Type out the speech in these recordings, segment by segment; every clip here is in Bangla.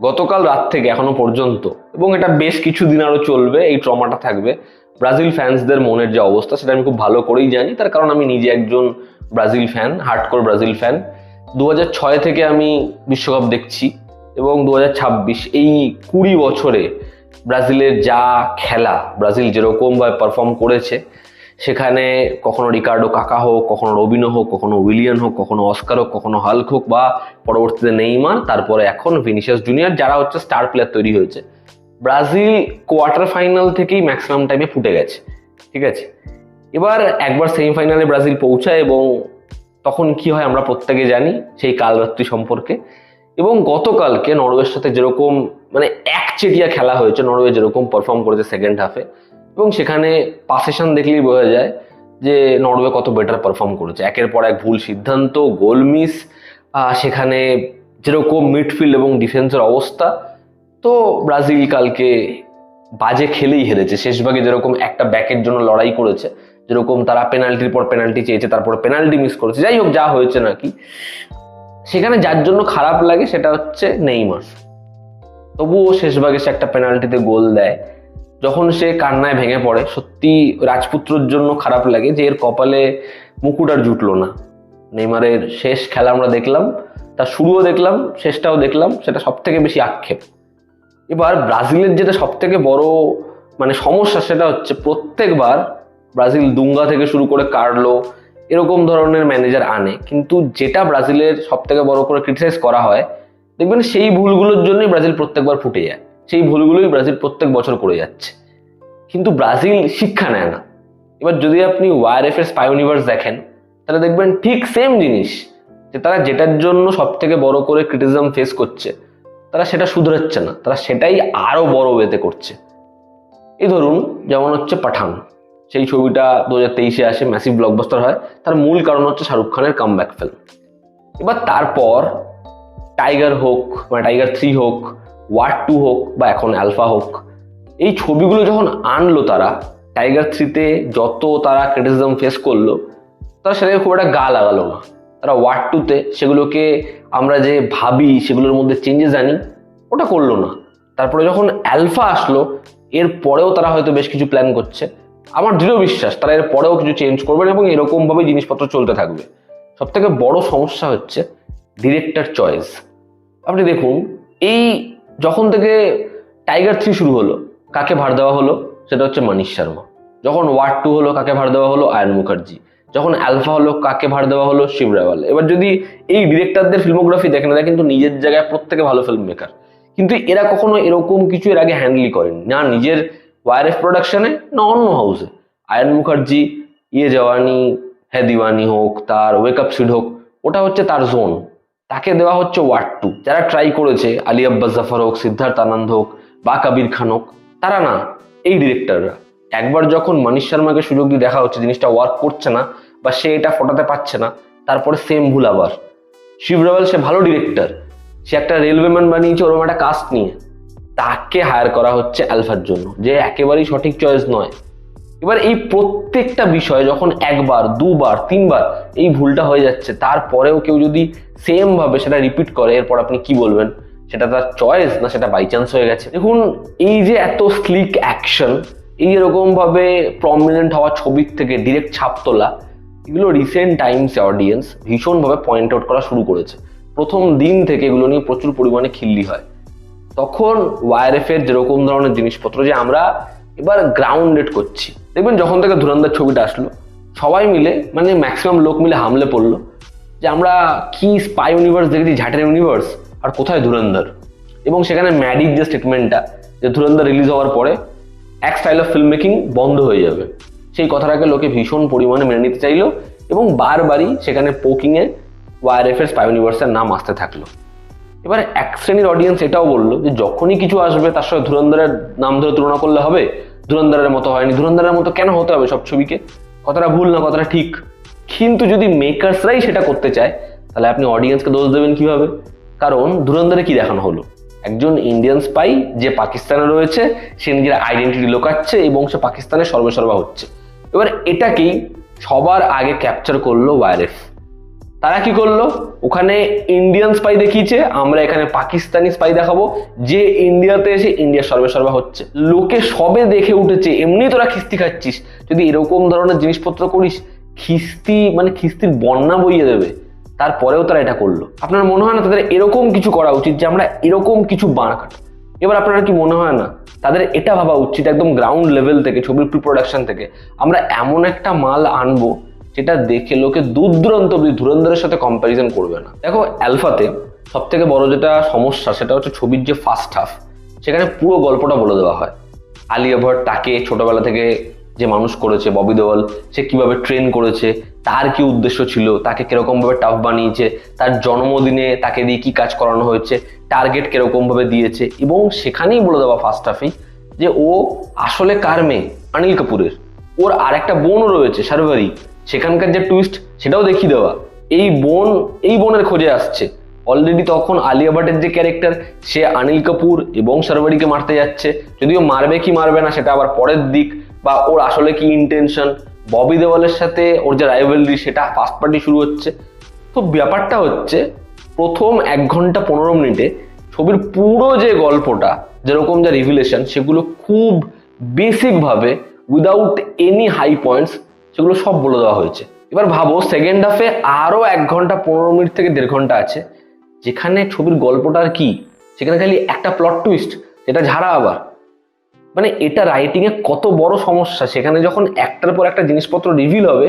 গতকাল রাত থেকে এখনো পর্যন্ত, এবং এটা বেশ কিছুদিন আরো চলবে, এই ট্রমাটা থাকবে। ব্রাজিল ফ্যান্সদের মনের যে অবস্থা সেটা আমি খুব ভালো করেই জানি, তার কারণ আমি নিজে একজন Brazil fan, hardcore Brazil fan. 2006 থেকে আমি বিশ্বকাপ দেখছি, এবং 2026 এই 20 বছরে ব্রাজিলের যা খেলা, ব্রাজিল যেরকম ভাবে পারফর্ম করেছে, সেখানে কখনো রিকার্ডো কাকা হোক, কখনো রবিনো হোক, কখনো উইলিয়ান হোক, কখনো অস্কার হোক, কখনো হাল্ক হোক, বা পরবর্তীতে নেইমার, তারপরে এখন ভিনিসিয়াস জুনিয়র, যারা হচ্ছে স্টার প্লেয়ার তৈরি হয়েছে, ব্রাজিল কোয়ার্টার ফাইনাল থেকেই ম্যাক্সিমাম টাইমে ফুটে গেছে। ঠিক আছে, এবার একবার সেমিফাইনালে ব্রাজিল পৌঁছায়, এবং তখন কি হয় আমরা প্রত্যেকে জানি সেই কালরাত্রি সম্পর্কে। এবং গতকালকে নরওয়ের সাথে যেরকম মানে একচেটিয়া খেলা হয়েছে, নরওয়ে যেরকম পারফর্ম করেছে সেকেন্ড হাফে, এবং সেখানে পাসেশন দেখলেই বোঝা যায় যে নরওয়ে কত বেটার পারফর্ম করেছে। একের পর এক ভুল সিদ্ধান্ত, গোল মিস, সেখানে যেরকম মিডফিল্ড এবং ডিফেন্সের অবস্থা, তো ব্রাজিল কালকে বাজে খেলেই হেরেছে। শেষ ভাগে যেরকম একটা ব্যাকের জন্য লড়াই করেছে, যেরকম তারা পেনাল্টির পর পেনাল্টি চেয়েছে, তারপরে পেনাল্টি মিস করেছে, যাই হোক যা হয়েছে নাকি, সেখানে যার জন্য খারাপ লাগে সেটা হচ্ছে নেইমার। তবুও শেষ ভাগে সে একটা পেনাল্টিতে গোল দেয়, যখন সে কান্নায় ভেঙে পড়ে, সত্যি রাজপুত্রর জন্য খারাপ লাগে যে এর কপালে মুকুট আর জুটলো না। নেইমারের শেষ খেলা আমরা দেখলাম, তার শুরুও দেখলাম, শেষটাও দেখলাম, সেটা সব থেকে বেশি আক্ষেপ। এবার ব্রাজিলের যেটা সব থেকে বড় মানে সমস্যা, সেটা হচ্ছে প্রত্যেকবার ব্রাজিল দুঙ্গা থেকে শুরু করে কার্লো এরকম ধরনের ম্যানেজার আনে, কিন্তু যেটা ব্রাজিলের সব থেকে বড় করে ক্রিটিসাইজ করা হয়, দেখবেন সেই ভুলগুলোর জন্যই ব্রাজিল প্রত্যেকবার ফুটে যায়, সেই ভুলগুলোই ব্রাজিল প্রত্যেক বছর করে যাচ্ছে, কিন্তু ব্রাজিল শিক্ষা নেয় না। এবার যদি আপনি ওয়ারএফ এর স্পাই ইউনিভার্স দেখেন, তাহলে দেখবেন ঠিক সেম জিনিস, যে তারা যেটার জন্য সব থেকে বড় করে ক্রিটিসিজম ফেস করছে, তারা সেটা শুধরাচ্ছে না, তারা সেটাই আরো বড় ওয়েতে করছে। এই ধরুন যেমন হচ্ছে পাঠান, সেই ছবিটা 2023-এ আসে, ম্যাসিভ ব্লকবাস্টার হয়, তার মূল কারণ হচ্ছে শাহরুখ খানের কামব্যাক ফিল্ম। এবার তারপর টাইগার হোক, মানে টাইগার 3 হোক, ওয়ার 2 হোক, বা এখন অ্যালফা হোক, এই ছবিগুলো যখন আনলো তারা, টাইগার 3-তে যত তারা ক্রিটিসিজম ফেস করলো, তারা সেটাকে খুব একটা গা লাগালো না। তারা ওয়ার 2-তে সেগুলোকে আমরা যে ভাবি সেগুলোর মধ্যে চেঞ্জেস আনি, ওটা করলো না। তারপরে যখন অ্যালফা আসলো, এর পরেও তারা হয়তো বেশ কিছু প্ল্যান করছে, আমার দৃঢ় বিশ্বাস তারা এর পরেও কিছু চেঞ্জ করবেন, এবং এরকম ভাবে জিনিসপত্র চলতে থাকবে। সব থেকে বড় সমস্যা হচ্ছে ডিরেক্টর চয়েস। আপনি দেখুন, এই যখন থেকে টাইগার 3 শুরু হলো, কাকে ভার দেওয়া হলো? সেটা হচ্ছে মানিশ শর্মা। যখন ওয়ার 2 হলো, কাকে ভার দেওয়া হলো? আয়ন মুখার্জি। যখন অ্যালফা হলো, কাকে ভার দেওয়া হলো? শিব রাওয়াল। এবার যদি এই ডিরেক্টরদের ফিল্মোগ্রাফি দেখেন, এরা কিন্তু নিজের জায়গায় প্রত্যেকে ভালো ফিল্ম মেকার, কিন্তু এরা কখনো এরকম কিছু এর আগে হ্যান্ডেলই করেনি, না নিজের ওয়ারএফ প্রোডাকশনে, না অন্য হাউসে। আয়ন মুখার্জি ইয়ে জওয়ানি হ্যাঁ দিওয়ানি হোক, তার ওয়েক আপ সিড হোক, ওটা হচ্ছে তার জোন, তাকে দেওয়া হচ্ছে ওয়ার 2। যারা ট্রাই করেছে, আলী আব্বাস জাফর হোক, সিদ্ধার্থ আনন্দ হোক, বা কবির খান হোক, তারা না, এই ডিরেক্টররা। একবার যখন মানিশ শর্মাকে সুযোগ দিয়ে দেখা হচ্ছে জিনিসটা ওয়ার্ক করছে না, বা সে এটা ফোটাতে পারছে না, তারপরে সেম ভুল আবার। শিব রাওয়াল সে ভালো ডিরেক্টর, সে একটা রেলওয়েম্যান বানিয়েছে ওরকম একটা কাস্ট নিয়ে, তাকে হায়ার করা হচ্ছে অ্যালফার জন্য, যে একেবারেই সঠিক চয়েস নয়। এবার এই প্রত্যেকটা বিষয় যখন একবার, দুবার, তিনবার এই ভুলটা হয়ে যাচ্ছে, তারপরেও কেউ যদি সেম ভাবে সেটা রিপিট করে, এরপর আপনি কি বলবেন? সেটা তার চয়েস, না সেটা বাই চান্স হয়ে গেছে? দেখুন, এই যে এত স্লিক অ্যাকশন, এই এরকম ভাবে প্রমিনেন্ট হওয়া ছবির থেকে ডিরেক্ট ছাপ তোলা, এগুলো রিসেন্ট টাইমসে অডিয়েন্স ভীষণভাবে পয়েন্ট আউট করা শুরু করেছে। প্রথম দিন থেকে এগুলো নিয়ে প্রচুর পরিমাণে খিল্লি হয়। তখন ওয়ারএফ এর যেরকম ধরনের জিনিসপত্র যে আমরা এবার গ্রাউন্ডেড করছি, দেখবেন যখন থেকে ধুরন্ধর ছবিটা আসলো, সবাই মিলে, মানে ম্যাক্সিমাম লোক মিলে হামলে পড়লো যে আমরা কি স্পাই ইউনিভার্স দেখেছি, ঝাটের ইউনিভার্স, আর কোথায় ধুরন্ধর। এবং সেখানে ম্যাডিক যে স্টেটমেন্টটা, যে ধুরন্ধর রিলিজ হওয়ার পরে এক স্টাইল অফ ফিল্ম মেকিং বন্ধ হয়ে যাবে, সেই কথাটাকে লোকে ভীষণ পরিমাণে মেনে নিতে চাইলো, এবং বারবারই সেখানে পোকিংয়ে ওয়ারএফ এর স্পাই ইউনিভার্সের নাম আসতে থাকলো। এবার এক শ্রেণীর অডিয়েন্স এটাও বললো যে যখনই কিছু আসবে তার সাথে ধুরন্ধরের নাম ধরে তুলনা করলে হবে, ধুরন্ধরের মতো হয়নি, ধুরন্ধরের মতো কেন হতে হবে সব ছবিকে? কথাটা ভুল না, কথাটা ঠিক। কিন্তু যদি মেকার্সরাই সেটা করতে চায়, তাহলে আপনি অডিয়েন্সকে দোষ দেবেন কিভাবে? কারণ ধুরন্ধরে কি দেখানো হলো? একজন ইন্ডিয়ান স্পাই যে পাকিস্তানে রয়েছে, সে নিজের আইডেন্টিটি লোকাচ্ছে এবং সে পাকিস্তানের সর্বেসর্বা হচ্ছে। এবার এটাকেই সবার আগে ক্যাপচার করলো ওয়ারএফ। তারা কি করলো, ওখানে ইন্ডিয়ান স্পাই দেখিয়েছে, আমরা এখানে পাকিস্তানি স্পাই দেখাবো, যে ইন্ডিয়াতে এসে ইন্ডিয়ার সর্বে হচ্ছে। লোকে সবে দেখে উঠেছে, এমনি তোরা খিস্তি খাচ্ছিস, যদি এরকম ধরনের জিনিসপত্র করিস খিস্তির বন্যা বইয়ে দেবে। তারপরেও তারা এটা করলো। আপনার মনে হয় না তাদের এরকম কিছু করা উচিত যে আমরা এরকম কিছু বানাকাট? এবার আপনার কি মনে হয় না তাদের এটা ভাবা উচিত একদম গ্রাউন্ড লেভেল থেকে, ছবির প্রি প্রোডাকশন থেকে, আমরা এমন একটা মাল আনবো যেটা দেখে লোকে দূর দূরান্ত অব্দি ধুরন্ধরের সাথে কম্প্যারিজন করবে না। দেখো, অ্যালফাতে সব থেকে বড় যেটা সমস্যা সেটা হচ্ছে ছবির যে ফার্স্ট হাফ, সেখানে পুরো গল্পটা বলে দেওয়া হয়। আলিয়া ভাট তাকে ছোটবেলা থেকে যে মানুষ করেছে, ববি দেওয়াল সে কিভাবে ট্রেন করেছে, তার কি উদ্দেশ্য ছিল, তাকে কিরকম ভাবে টাফ বানিয়েছে, তার জন্মদিনে তাকে দিয়ে কি কাজ করানো হয়েছে, টার্গেট কিরকম ভাবে দিয়েছে, এবং সেখানেই বলে দেওয়া ফার্স্ট হাফেই যে ও আসলে কার মেয়ে, অনিল কাপুরের। ওর আর একটা বোনও রয়েছে শারভারি, সেখানকার যে টুইস্ট সেটাও দেখিয়ে দেওয়া। এই বোনের খোঁজে আসছে। অলরেডি তখন আলিয়া ভাটের যে ক্যারেক্টার, সে অনিল কাপুর এবং শারভারিকে মারতে যাচ্ছে, যদিও মারবে কি মারবে না সেটা আবার পরের দিক, বা ওর আসলে কি ইন্টেনশন। ববি দেওয়ালের সাথে ওর যে রাইভালরি সেটা ফার্স্ট পার্টি শুরু হচ্ছে। তো ব্যাপারটা হচ্ছে প্রথম 1 ঘন্টা 15 মিনিটে ছবির পুরো যে গল্পটা, যেরকম যা রিভিলেশন, সেগুলো খুব বেসিক ভাবে উইদাউট এনি হাই পয়েন্টস সেগুলো সব বলে দেওয়া হয়েছে। এবার ভাবো সেকেন্ড হাফে আরো 1 ঘন্টা 15 মিনিট থেকে 1.5 ঘন্টা আছে, যেখানে ছবির গল্পটার কি, সেখানে খালি একটা প্লট টুইস্ট, এটা ঝাড়া আবার। এটা রাইটিং এ কত বড় সমস্যা। সেখানে যখন একটার পর একটা জিনিসপত্র রিভিল হবে,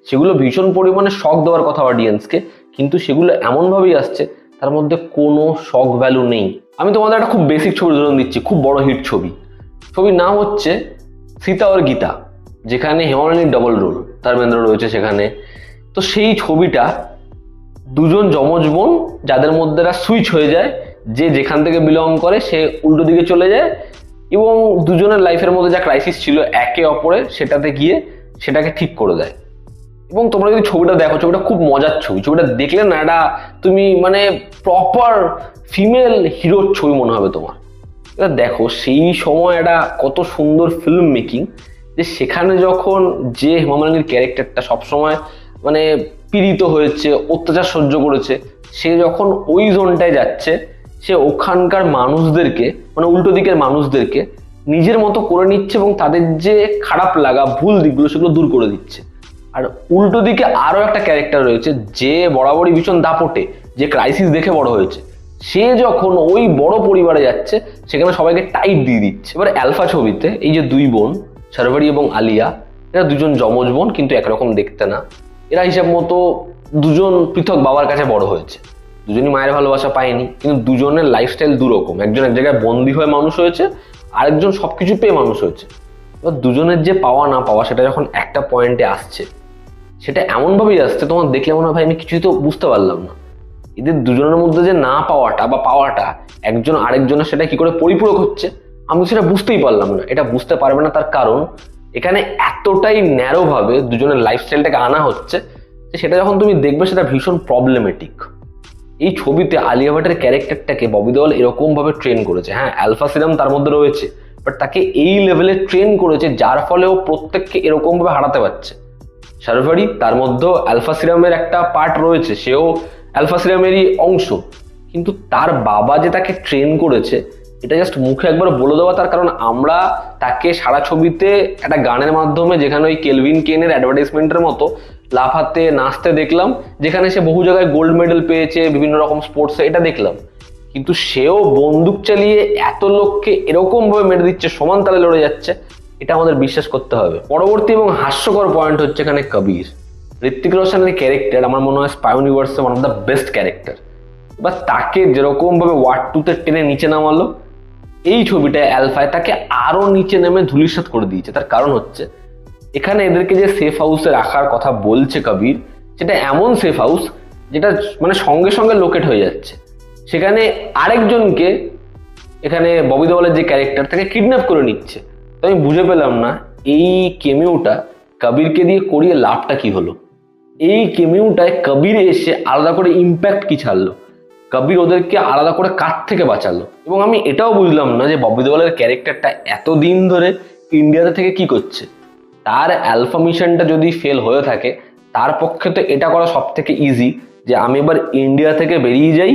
সেগুলো ভীষণ পরিমাণে শক দেওয়ার কথা অডিয়েন্সকে, কিন্তু সেগুলো এমন ভাবেই আসছে তার মধ্যে কোনো শক ভ্যালু নেই। আমি তোমাদের একটা খুব বেসিক ছবির উদাহরণ দিচ্ছি, খুব বড় হিট ছবির নাম হচ্ছে সীতা और গীতা, যেখানে হেমামালিনীর ডবল রোল, ধর্মেন্দ্র রয়েছে সেখানে। তো সেই ছবিটা দুজন যমজ বোন, যাদের মধ্যে সুইচ হয়ে যায়, যে যেখান থেকে বিলং করে সে উল্টো দিকে চলে যায়, এবং দুজনের লাইফের মধ্যে যা ক্রাইসিস ছিল একে অপরের, সেটাতে গিয়ে সেটাকে ঠিক করে দেয়। এবং তোমরা যদি ছবিটা দেখো, ছবিটা খুব মজার ছবি। ছবিটা দেখলে না, এটা তুমি প্রপার ফিমেল হিরোর ছবি মনে হবে তোমার। এটা দেখো সেই সময় এটা কত সুন্দর ফিল্ম মেকিং, যে সেখানে যখন যে হেমা মালিনীর ক্যারেক্টারটা সবসময় পীড়িত হয়েছে, অত্যাচার সহ্য করেছে, সে যখন ওই জোনটায় যাচ্ছে, সে ওখানকার মানুষদেরকে উল্টো দিকের মানুষদেরকে নিজের মতো করে নিচ্ছে এবং তাদের যে খারাপ লাগা, ভুল দিকগুলো সেগুলো দূর করে দিচ্ছে। আর উল্টো দিকে আরো একটা ক্যারেক্টার রয়েছে যে বরাবরই ভীষণ দাপটে, যে ক্রাইসিস দেখে বড় হয়েছে, সে যখন ওই বড় পরিবারে যাচ্ছে সেখানে সবাইকে টাইট দিয়ে দিচ্ছে। এবার অ্যালফা ছবিতে এই যে 2 বোন শারভারি এবং আলিয়া, এরা দুজন যমজ বোন, কিন্তু একরকম দেখতে না। এরা হিসাব মতো দুজন পৃথক বাবার কাছে বড় হয়েছে, দুজনই মায়ের ভালোবাসা পায়নি, কিন্তু দুজনের লাইফস্টাইল দুরকম। একজন এক জায়গায় বন্দি হয়ে মানুষ হয়েছে, আরেকজন সবকিছু পেয়ে মানুষ হয়েছে। এবার দুজনের যে পাওয়া না পাওয়া, সেটা যখন একটা পয়েন্টে আসছে, সেটা এমনভাবেই আসছে তোমার দেখলে মনে হয় ভাই আমি কিছুই তো বুঝতে পারলাম না। এদের দুজনের মধ্যে যে না পাওয়াটা বা পাওয়াটা, একজন আরেকজনের সেটা কি করে পরিপূরক হচ্ছে, আমি সেটা বুঝতেই পারলাম না। এটা বুঝতে পারবে না তার কারণ এখানে এতটাই ন্যারো ভাবে দুজনের লাইফস্টাইলটাকে আনা হচ্ছে, যে সেটা যখন তুমি দেখবে সেটা ভীষণ প্রবলেমেটিক। এই ছবিতে আলিয়া ভাটের ক্যারেক্টারটাকে ববি দেওয়াল এরকম ভাবে ট্রেন করেছে। হ্যাঁ, অ্যালফা সিরাম তার মধ্যে রয়েছে, বাট তাকে এই লেভেলে ট্রেন করেছে যার ফলে ও প্রত্যেককে এরকম ভাবে হারাতে পারছে। শারভারি, তার মধ্যেও অ্যালফা সিরামের একটা পার্ট রয়েছে, সেও অ্যালফা সিরামেরই অংশ, কিন্তু তার বাবা যে তাকে ট্রেন করেছে এটা জাস্ট মুখে একবার বলে দেওয়া। তার কারণ আমরা তাকে সারা ছবিতে একটা গানের মাধ্যমে, যেখানে ওই কেলভিন কেনের অ্যাডভার্টাইজমেন্টের মতো লাফাতে নাচতে দেখলাম, যেখানে সে বহু জায়গায় গোল্ড মেডেল পেয়েছে বিভিন্ন রকম স্পোর্টসে, এটা দেখলাম, কিন্তু সেও বন্দুক চালিয়ে এত লোককে এরকম ভাবে মেরে দিচ্ছে, সমান তালে লড়ে যাচ্ছে, এটা আমাদের বিশ্বাস করতে হবে। পরবর্তী এবং হাস্যকর পয়েন্ট হচ্ছে এখানে কবির। ঋত্বিক রোশনের ক্যারেক্টার আমার মনে হয় স্পাই ইউনিভার্সে one of the best character. এবার তাকে যেরকম ভাবে ওয়ার্ড 2-তে টেনে নিচে নামালো, এই ছবিটায় অ্যালফায় তাকে আরো নিচে নেমে ধূলিসাৎ করে দিয়েছে। তার কারণ হচ্ছে এখানে এদেরকে যে সেফ হাউসে রাখার কথা বলছে কবির, সেটা এমন সেফ হাউস যেটা সঙ্গে সঙ্গে লোকেট হয়ে যাচ্ছে। সেখানে আরেকজনকে, এখানে ববি দেওয়ালের যে ক্যারেক্টার, তাকে কিডন্যাপ করে নিচ্ছে। তো আমি বুঝে পেলাম না এই কেমিওটা কবিরকে দিয়ে করিয়ে লাভটা কি হলো। এই কেমিওটায় কবির এসে আলাদা করে ইম্প্যাক্ট কি ছাড়লো, কবির ওদেরকে আলাদা করে কার থেকে বাঁচালো। এবং আমি এটাও বুঝলাম না যে ববি দেওয়ালের ক্যারেক্টারটা এতদিন ধরে ইন্ডিয়াতে থেকে কি করছে। তার অ্যালফা মিশনটা যদি ফেল হয়ে থাকে, তার পক্ষে তো এটা করা সব থেকে ইজি যে আমি এবার ইন্ডিয়া থেকে বেরিয়ে যাই,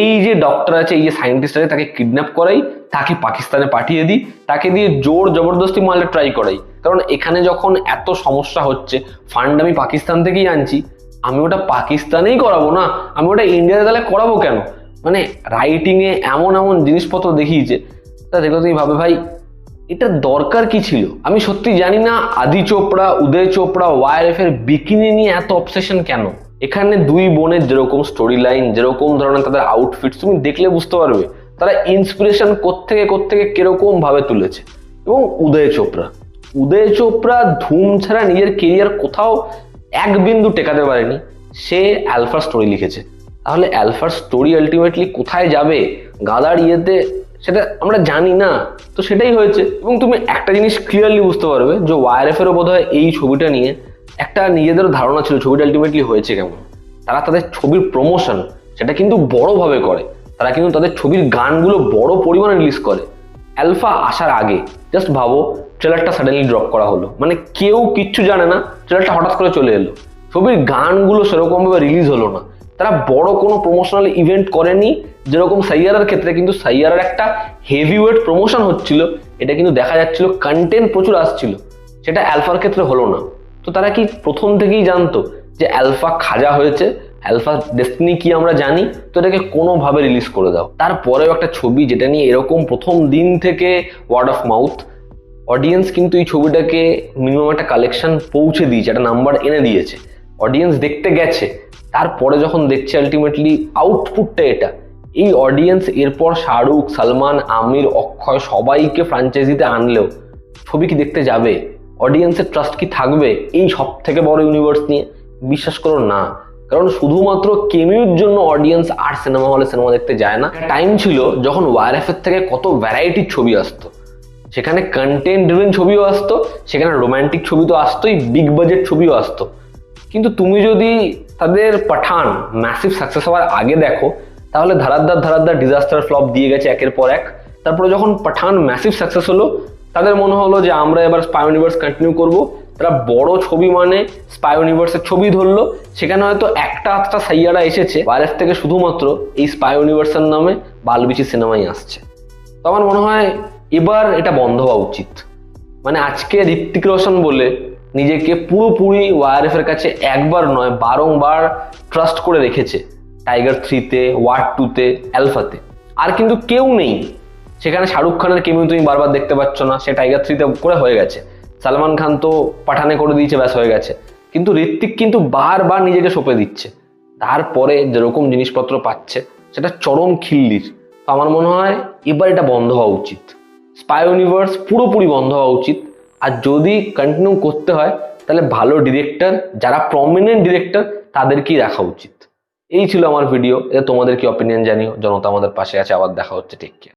এই যে ডক্টর আছে, এই যে সায়েন্টিস্ট আছে, তাকে কিডন্যাপ করাই, তাকে পাকিস্তানে পাঠিয়ে দিই, তাকে দিয়ে জোর জবরদস্তি মারলে ট্রাই করাই। কারণ এখানে যখন এত সমস্যা হচ্ছে, ফান্ড আমি পাকিস্তান থেকেই আনছি, আমি ওটা পাকিস্তানেই করাবো না, আমি ওটা ইন্ডিয়াতে তাহলে করাবো কেন? মানে রাইটিংয়ে এমন এমন জিনিসপত্র দেখিয়েছে, তা দেখো তুমি ভাবে ভাই এটা দরকার কি ছিল? আমি সত্যি জানি না আদি চোপড়া, উদয় চোপড়া, ওয়াইএফ এর বিকিনি নিয়ে এত অবসেশন কেন। এখানে দুই বোনের যেরকম স্টোরি লাইন, যেরকম ধরনের তাদের আউটফিটস, তুমি দেখলে বুঝতে পারবে তারা ইন্সপিরেশন কোত্থেকে কিরকম ভাবে তুলেছে। এবং উদয় চোপড়া ধুম ছাড়া নিজের কেরিয়ার কোথাও এক বিন্দু টেকাতে পারেনি, সে অ্যালফা স্টোরি লিখেছে। তাহলে অ্যালফার স্টোরি আলটিমেটলি কোথায় যাবে গাদার ইয়েতে, সেটা আমরা জানি না। তো সেটাই হয়েছে। এবং তুমি একটা জিনিস ক্লিয়ারলি বুঝতে পারবে যে ওয়াইএফ এরও বোধহয় এই ছবিটা নিয়ে একটা নিজেদের ধারণা ছিল ছবিটা আলটিমেটলি হয়েছে কেমন। তারা তাদের ছবির প্রমোশন সেটা কিন্তু বড়ভাবে করে, তারা কিন্তু তাদের ছবির গানগুলো বড় পরিমাণে রিলিজ করে। অ্যালফা আসার আগে জাস্ট ভাবো, ট্রেলারটা সাডেনলি ড্রপ করা হলো, মানে কেউ কিচ্ছু জানে না, ট্রেলারটা হঠাৎ করে চলে এলো, ছবির গানগুলো সেরকমভাবে রিলিজ হলো না, তারা বড় কোনো প্রমোশনাল ইভেন্ট করেনি। যেরকম সাইয়ারার ক্ষেত্রে কিন্তু সাইয়ারার একটা হেভি ওয়েট প্রমোশন হচ্ছিল, এটা কিন্তু দেখা যাচ্ছিল, কন্টেন্ট প্রচুর আসছিল, সেটা অ্যালফার ক্ষেত্রে হলো না। তো তারা কি প্রথম থেকেই জানতো যে অ্যালফা খাজা হয়েছে, অ্যালফা ডেস্টিনি কি আমরা জানি, তো এটাকে কোনোভাবে রিলিজ করে দাও। তারপরেও একটা ছবি যেটা নিয়ে এরকম প্রথম দিন থেকে ওয়ার্ড অফ মাউথ, অডিয়েন্স কিন্তু এই ছবিটাকে মিনিমাম একটা কালেকশন পৌঁছে দিয়েছে, একটা নাম্বার এনে দিয়েছে, অডিয়েন্স দেখতে গেছে। তারপরে যখন দেখছে আলটিমেটলি আউটপুটটা এটা, এই অডিয়েন্স এরপর শাহরুখ, সালমান, আমির, অক্ষয় সবাইকে ফ্র্যাঞ্চাইজিতে আনলেও ছবি কি দেখতে যাবে? অডিয়েন্সের ট্রাস্ট কি থাকবে এই সব থেকে বড় ইউনিভার্স নিয়ে? বিশ্বাস করো না। কারণ শুধুমাত্র কেমিউর জন্য অডিয়েন্স আর সিনেমা হলে সিনেমা দেখতে যায় না। টাইম ছিল যখন ওয়াইএফ এর থেকে কত ভ্যারাইটির ছবি আসতো, সেখানে কন্টেন্ট ড্রিভেন ছবিও আসতো, সেখানে রোমান্টিক ছবি তো আসতোই, বিগ বাজেট ছবিও আসতো। কিন্তু তুমি যদি তাদের পাঠান ম্যাসিভ সাকসেস হওয়ার আগে দেখো, তাহলে ধারাদ্দার ডিজাস্টার ফ্লপ দিয়ে গেছে একের পর এক। তারপরে যখন পাঠান ম্যাসিভ সাকসেস হলো, তাদের মনে হলো যে আমরা এবার স্পাই ইউনিভার্স কন্টিনিউ করব। তারা বড় ছবি মানে স্পাই ইউনিভার্সের ছবি ধরলো, সেখানে হয়তো একটা আধটা সাইয়ারা এসেছে, বাইরের থেকে শুধুমাত্র এই স্পাই ইউনিভার্সের নামে বালবিচি সিনেমাই আসছে। তো আমার মনে হয় এবার এটা বন্ধ হওয়া উচিত। মানে আজকে ঋত্বিক রোশন বলে নিজেকে পুরোপুরি ওয়াইএফ এর কাছে একবার নয় বারংবার ট্রাস্ট করে রেখেছে, টাইগার 3-তে, ওয়ার 2-তে, অ্যালফাতে। আর কিন্তু কেউ নেই সেখানে। শাহরুখ খানের কেমিও তুমি বারবার দেখতে পাচ্ছ না, সে টাইগার 3-তে করে হয়ে গেছে। সালমান খান তো পাঠানে করে দিয়েছে, ব্যাস হয়ে গেছে। কিন্তু ঋত্বিক কিন্তু বারবার নিজেকে সঁপে দিচ্ছে, তারপরে যেরকম জিনিসপত্র পাচ্ছে সেটা চরম খিল্লির। তো আমার মনে হয় এবার এটা বন্ধ হওয়া উচিত, স্পাই ইউনিভার্স পুরোপুরি বন্ধ হওয়া উচিত। আর যদি কন্টিনিউ করতে হয় তাহলে ভালো ডিরেক্টর, যারা প্রমিনেন্ট ডিরেক্টর তাদেরকেই রাখা উচিত। এই ছিল আমার ভিডিও। এতে তোমাদের কি অপিনিয়ন জানিও। জনতা আমাদের পাশে আছে। আবার দেখা হচ্ছে, টেক কেয়ার।